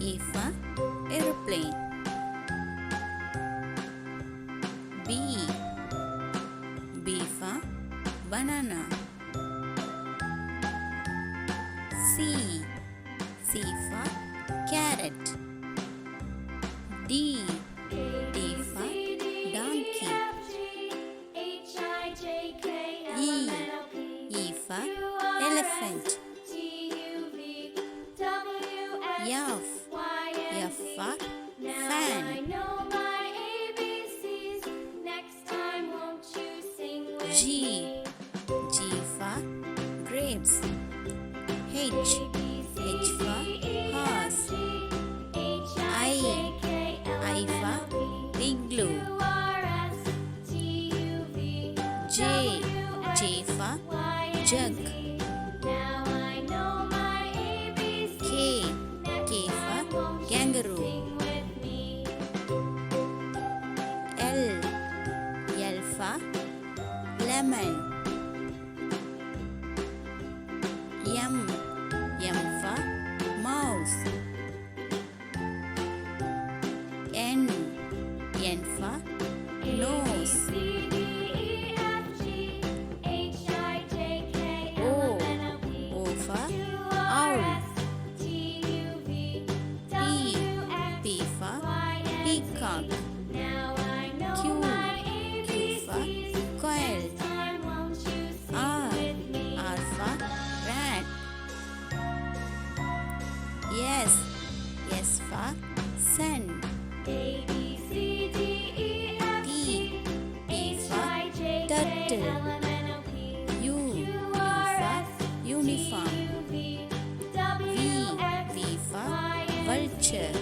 A for aeroplane. B for banana. C for carrot. D for donkey. E for elephant. F for fan. G for grapes. H for horse. I for igloo. J for jug. K for kangaroo. L for lemon. M for mouse. N for nose. O for owl. P for peacock. Q for quail. R for rat. S for sun. T for turtle. U for uniform. V for vulture.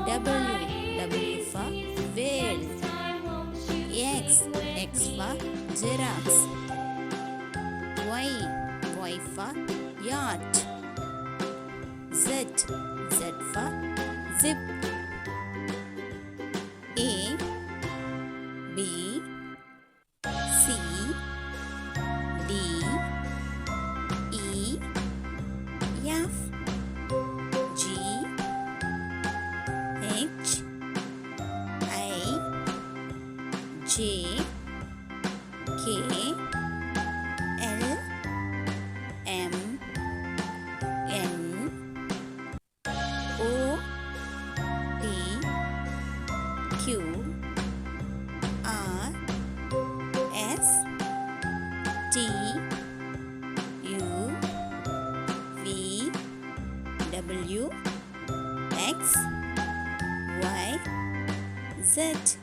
W for whale. X for giraffes. Y for yacht. Z for zip. A B C D E F G H I J K L M N O P Q R S T U V W X Y Z.